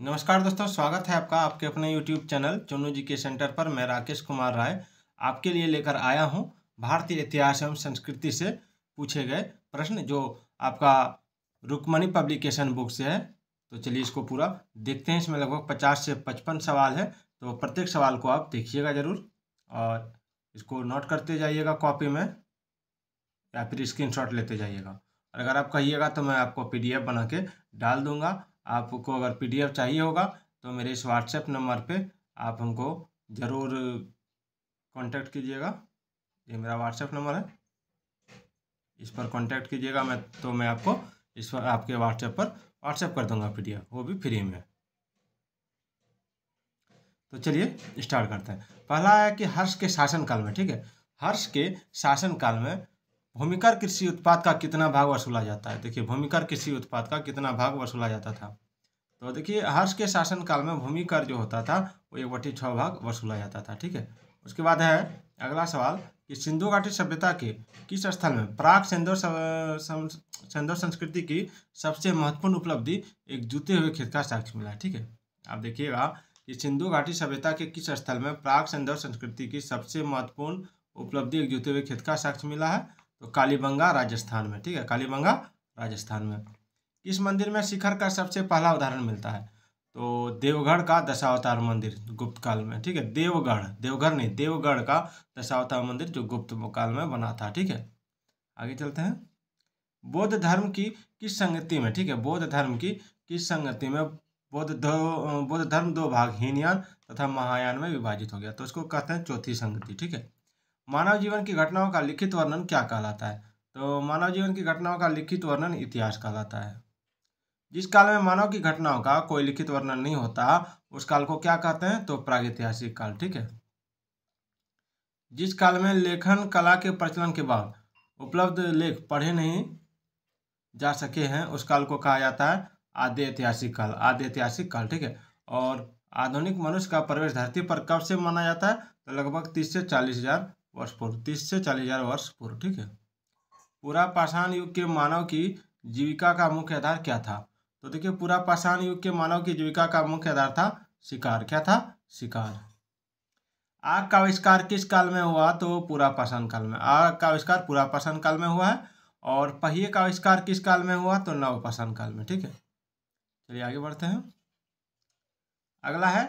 नमस्कार दोस्तों, स्वागत है आपका आपके अपने YouTube चैनल चुन्नू जी के सेंटर पर। मैं राकेश कुमार राय आपके लिए लेकर आया हूं भारतीय इतिहास एवं संस्कृति से पूछे गए प्रश्न, जो आपका रुक्मणी पब्लिकेशन बुक से है। तो चलिए इसको पूरा देखते हैं। इसमें लगभग 50 से 55 सवाल है, तो प्रत्येक सवाल को आप देखिएगा ज़रूर और इसको नोट करते जाइएगा कॉपी में या फिर स्क्रीनशॉट लेते जाइएगा। और अगर आप कहिएगा तो मैं आपको PDF बना के डाल दूंगा। आपको अगर PDF चाहिए होगा तो मेरे इस व्हाट्सएप नंबर पे आप हमको ज़रूर कांटेक्ट कीजिएगा। ये मेरा व्हाट्सएप नंबर है, इस पर कांटेक्ट कीजिएगा। मैं आपको इस पर आपके व्हाट्सएप पर व्हाट्सएप कर दूंगा PDF, वो भी फ्री में। तो चलिए स्टार्ट करते हैं। पहला है कि हर्ष के शासनकाल में, ठीक है, हर्ष के शासनकाल में भूमिकर कृषि उत्पाद का कितना भाग वसूला जाता है। देखिए, भूमिकर कृषि उत्पाद का कितना भाग वसूला जाता था। तो देखिए, हर्ष के शासनकाल में भूमि कर जो होता था वो 1/6 भाग वसूला जाता था, ठीक है। उसके बाद है अगला सवाल कि सिंधु घाटी सभ्यता के किस स्थल में प्राक सिंधु संस्कृति की सबसे महत्वपूर्ण उपलब्धि एक जूते हुए खेत का साक्ष्य मिला है, ठीक है। आप देखिएगा कि सिंधु घाटी सभ्यता के किस स्थल में प्राक सिंधु संस्कृति की सबसे महत्वपूर्ण उपलब्धि एक जूते हुए खेत का साक्ष्य मिला है। तो कालीबंगा राजस्थान में, ठीक है, कालीबंगा राजस्थान में। किस मंदिर में शिखर का सबसे पहला उदाहरण मिलता है। तो देवगढ़ का दशावतार मंदिर गुप्त काल में, ठीक है। देवघर नहीं, देवगढ़ का दशावतार मंदिर जो गुप्त काल में बना था, ठीक है। आगे चलते हैं। बौद्ध धर्म की किस संगति में, ठीक है, बौद्ध धर्म की किस संगति में बौद्ध धर्म दो भाग हीनयान तथा महायान में विभाजित हो गया। तो इसको कहते हैं चौथी संगति, ठीक है। मानव जीवन की घटनाओं का लिखित वर्णन क्या कहलाता है। तो मानव जीवन की घटनाओं का लिखित वर्णन इतिहास कहलाता है। जिस काल में मानव की घटनाओं का कोई लिखित वर्णन नहीं होता उस काल को क्या कहते हैं। तो प्रागैतिहासिक काल, ठीक है। जिस काल में लेखन कला के प्रचलन के बाद उपलब्ध लेख पढ़े नहीं जा सके हैं उस काल को कहा जाता है आद्य ऐतिहासिक काल, आद्य ऐतिहासिक काल, ठीक है। और आधुनिक मनुष्य का प्रवेश धरती पर कब से माना जाता है। तो लगभग 30 से 40 हजार वर्ष पूर्व, 30 से 40 हजार वर्ष पूर्व, ठीक है। पूरा पाषाण युग के मानव की जीविका का मुख्य आधार क्या था। तो देखिए, पूरा पाषाण युग के मानव की जीविका का मुख्य आधार था शिकार। क्या था। शिकार। आग का आविष्कार किस काल में हुआ। तो पूरा पाषाण काल में। आग का आविष्कार पूरा पाषाण काल में हुआ है। और पहिए का आविष्कार किस काल में हुआ। तो नव पाषाण काल में, ठीक है। चलिए आगे बढ़ते हैं। अगला है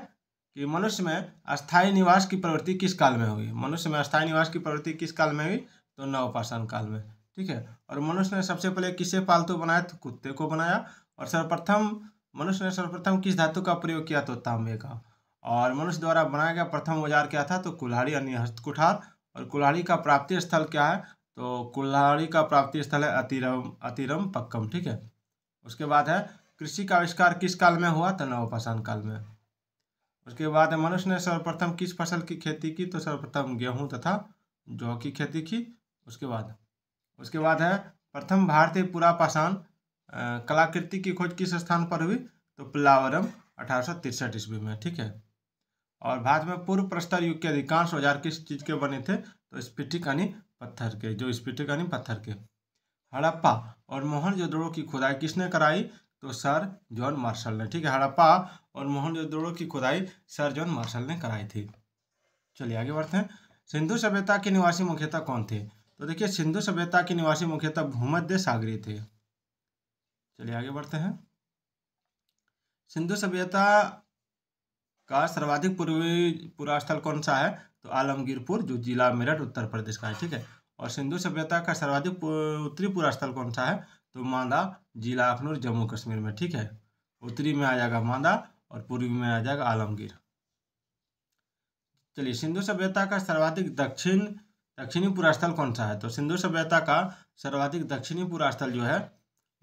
कि मनुष्य में अस्थायी निवास की प्रवृत्ति किस काल में हुई। मनुष्य में अस्थायी निवास की प्रवृत्ति किस काल में हुई। तो नव पाषाण काल में, ठीक है। और मनुष्य ने सबसे पहले किसे पालतू बनाया। तो कुत्ते को बनाया। और मनुष्य ने सर्वप्रथम किस धातु का प्रयोग किया। तो तांबे का। और मनुष्य द्वारा बनाया गया प्रथम औजार क्या था। तो कुल्हाड़ी यानी हस्तकुठार। और कुल्हाड़ी का प्राप्ति स्थल क्या है। तो कुल्हाड़ी का प्राप्ति स्थल है अतिरम पक्कम, ठीक है। उसके बाद है कृषि का आविष्कार किस काल में हुआ। तो नवपाषाण काल में। उसके बाद मनुष्य ने सर्वप्रथम किस फसल की खेती की। तो सर्वप्रथम गेहूं तथा जौ की खेती की। उसके बाद है प्रथम भारतीय पुरा पाषाण कलाकृति की खोज किस स्थान पर हुई। तो पिल्लावरम 1863 ईस्वी में, ठीक है। और भारत में पूर्व प्रस्तर युग के अधिकांश औजार किस चीज के बने थे। तो स्फटिक यानी पत्थर के, जो स्फटिक यानी पत्थर के। हड़प्पा और मोहनजोदड़ो की खुदाई किसने कराई। तो सर जॉन मार्शल ने, ठीक है। हड़प्पा और मोहनजोदड़ो की खुदाई सर जॉन मार्शल ने कराई थी। चलिए आगे बढ़ते हैं। सिंधु सभ्यता के निवासी मुख्यतः कौन थे। तो देखिए, सिंधु सभ्यता के निवासी मुख्यतः भूमध्य सागरीय थे। चलिए आगे बढ़ते हैं। सिंधु सभ्यता का सर्वाधिक पूर्वी स्थल कौन सा है। तो आलमगीरपुर, जो जिला मेरठ उत्तर प्रदेश का है, ठीक है। और सिंधु सभ्यता का सर्वाधिक उत्तरी पूरा स्थल कौन सा है। तो मांदा, जिला अखनूर, जम्मू कश्मीर में, ठीक है। उत्तरी में आ जाएगा मांदा और पूर्वी में आ जाएगा आलमगीर। चलिए, सिंधु सभ्यता का सर्वाधिक दक्षिणी पूरा स्थल कौन सा है। तो सिंधु सभ्यता का सर्वाधिक दक्षिणी पूरा स्थल जो है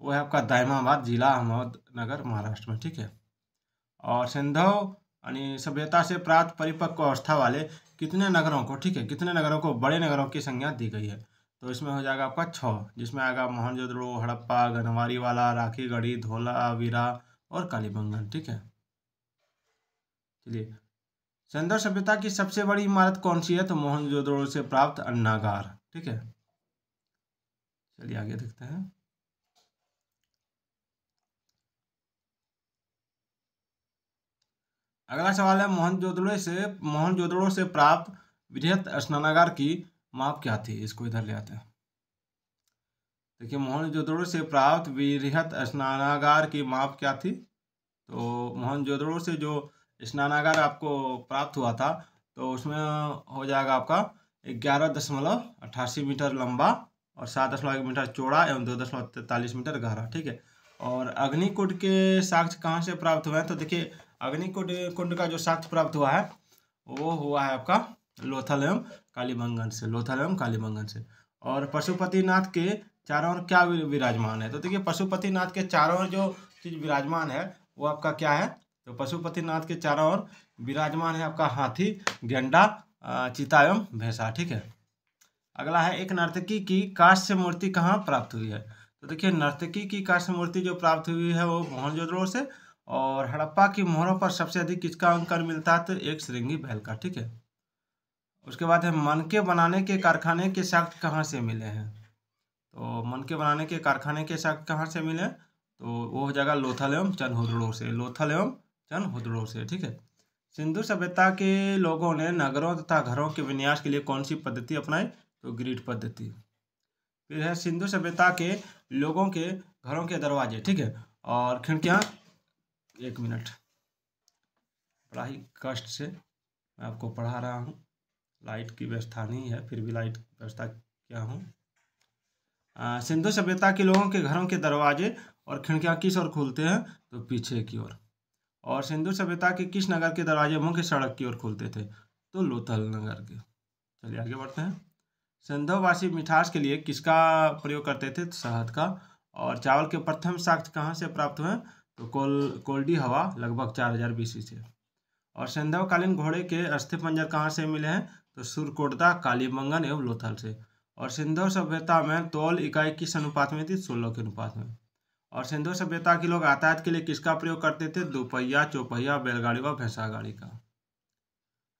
वो है आपका दाइमाबाद, जिला अहमदनगर, महाराष्ट्र में, ठीक है। और सिंधु यानी सभ्यता से प्राप्त परिपक्व अवस्था वाले कितने नगरों को, ठीक है, कितने नगरों को बड़े नगरों की संज्ञा दी गई है। तो इसमें हो जाएगा आपका 6, जिसमें आएगा मोहनजोदड़ो, हड़प्पा, गनवारी वाला, राखीगढ़ी, धोलावीरा और कालीबंगन, ठीक है। चलिए, सिंधु सभ्यता की सबसे बड़ी इमारत कौन सी है। तो मोहनजोदड़ो से प्राप्त अन्नागार, ठीक है। चलिए आगे देखते हैं। 。अगला सवाल है मोहनजोदड़ो से प्राप्त वृहत स्नानागार की माप क्या थी। इसको इधर ले आते हैं। देखिए मोहनजोदड़ो से प्राप्त वृहत स्नानागार की माप क्या थी। तो मोहनजोदड़ो से जो स्नानागार आपको प्राप्त हुआ था तो उसमें हो जाएगा आपका 11.88 मीटर लंबा और 7.1 मीटर चौड़ा एवं 2.43 मीटर गहरा। ठीक है। और अग्निकुंड के साक्ष्य कहाँ से प्राप्त हुए हैं। तो देखिए अग्निकुंड का जो साक्ष्य प्राप्त हुआ है वो हुआ है आपका लोथल एवं कालीबंगन से। और पशुपतिनाथ के चारों ओर क्या विराजमान है। तो देखिए पशुपतिनाथ के चारों ओर जो चीज विराजमान है वो आपका क्या है। तो पशुपतिनाथ के चारों ओर विराजमान है आपका हाथी, गेंडा, चीता एवं भैंसा। ठीक है। अगला है एक नर्तकी की कांस्य मूर्ति कहाँ प्राप्त हुई है। तो देखिए नर्तकी की कांस्य मूर्ति जो प्राप्त हुई है वो मोहनजोदड़ो से। और हड़प्पा की मोहरों पर सबसे अधिक किसका अंकन मिलता है। तो एक श्रृंगी बैल का। ठीक है। उसके बाद है मनके बनाने के कारखाने के साक्ष्य कहाँ से मिले हैं। तो मनके बनाने के कारखाने के साक्ष्य कहाँ से मिले। तो वो हो जाएगा लोथल एवं चनहुदड़ो से। ठीक है। सिंधु सभ्यता के लोगों ने नगरों तथा घरों के विन्यास के लिए कौन सी पद्धति अपनाई। तो ग्रिड पद्धति। फिर है सिंधु सभ्यता के लोगों के घरों के दरवाजे। ठीक है। और खिड़कियाँ। एक मिनट, बड़ा ही कष्ट से मैं आपको पढ़ा रहा हूँ। लाइट की व्यवस्था नहीं है फिर भी लाइट की व्यवस्था किया हूँ। सिंधु सभ्यता के लोगों के घरों के दरवाजे और खिड़कियां किस ओर खुलते हैं। तो पीछे की ओर। और सिंधु सभ्यता के किस नगर के दरवाजे मुख्य सड़क की ओर खुलते थे। तो लोथल नगर के। चलिए आगे बढ़ते हैं। सिंधुवासी मिठास के लिए किसका प्रयोग करते थे। तो शहद का। और चावल के प्रथम साक्ष्य कहाँ से प्राप्त हुए। तो कोल्डी हवा लगभग 4000 BC से। और सिंधवकालीन घोड़े के अस्थिपंजर कहाँ से मिले हैं। तो सुरकोटदा, कालीबंगन एवं लोथल से। और सिंधु सभ्यता में तौल इकाई किस अनुपात में थी। 16 के अनुपात में। और सिंधु सभ्यता के लोग यातायात के लिए किसका प्रयोग करते थे। दोपहिया, चौपहिया, बैलगाड़ी व भैंसा गाड़ी का।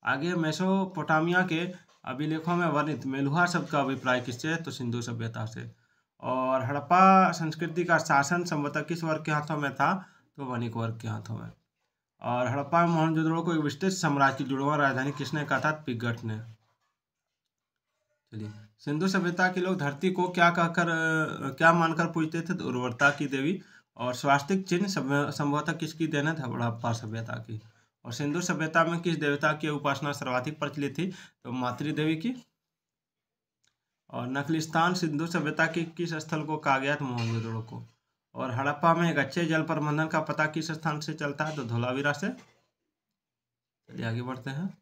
आगे मेसोपोटामिया के अभिलेखों में वर्णित मेलुहा शब्द का अभिप्राय किससे है। तो सिंधु सभ्यता से। और हड़प्पा संस्कृति का शासन संभवतः किस वर्ग के हाथों में था। तो वणिक वर्ग के हाथों में। और हड़प्पा में मोहनजोदड़ो को एक विस्तृत साम्राज्य की जुड़वा राजधानी किसने कहा था। पिगट ने। चलिए सिंधु सभ्यता के लोग धरती को क्या मानकर पूजते थे। तो उर्वरता की देवी। और स्वास्तिक चिन्ह संभवतः किसकी देन है। हड़प्पा सभ्यता की। और सिंधु सभ्यता में किस देवता की उपासना सर्वाधिक प्रचलित थी। तो मातृ देवी की। और नखलिस्तान सिंधु सभ्यता के किस स्थल को कहा गया। तो मोहनजोदड़ो को। और हड़प्पा में एक अच्छे जल प्रबंधन का पता किस स्थान से चलता है। तो धोलावीरा से। चलिए आगे बढ़ते हैं।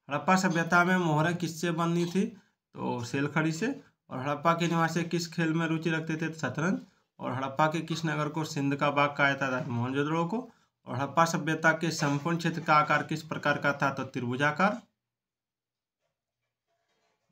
हड़प्पा सभ्यता में मोहरें किससे बनी थी। तो सेलखड़ी से। और हड़प्पा के निवासी किस खेल में रुचि रखते थे। शतरंज। और हड़प्पा के किस नगर को सिंध का बाग कहा जाता था। मोहनजोदड़ो को। और हड़प्पा सभ्यता के संपूर्ण क्षेत्र का आकार किस प्रकार का था। तो त्रिभुजाकार।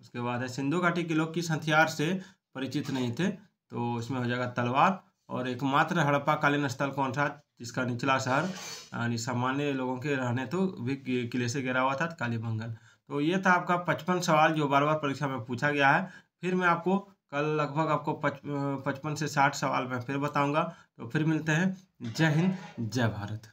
उसके बाद है सिंधु घाटी के लोग किस हथियार से परिचित नहीं थे। तो इसमें हो जाएगा तलवार। और एकमात्र हड़प्पा कालीन स्थल कौन सा जिसका निचला शहर यानी सामान्य लोगों के रहने तो भी किले से घिरा हुआ था। कालीबंगन। तो ये था आपका 55 सवाल जो बार बार परीक्षा में पूछा गया है। फिर मैं आपको कल लगभग आपको 55 से 60 सवाल मैं फिर बताऊंगा। तो फिर मिलते हैं। जय हिंद, जय भारत।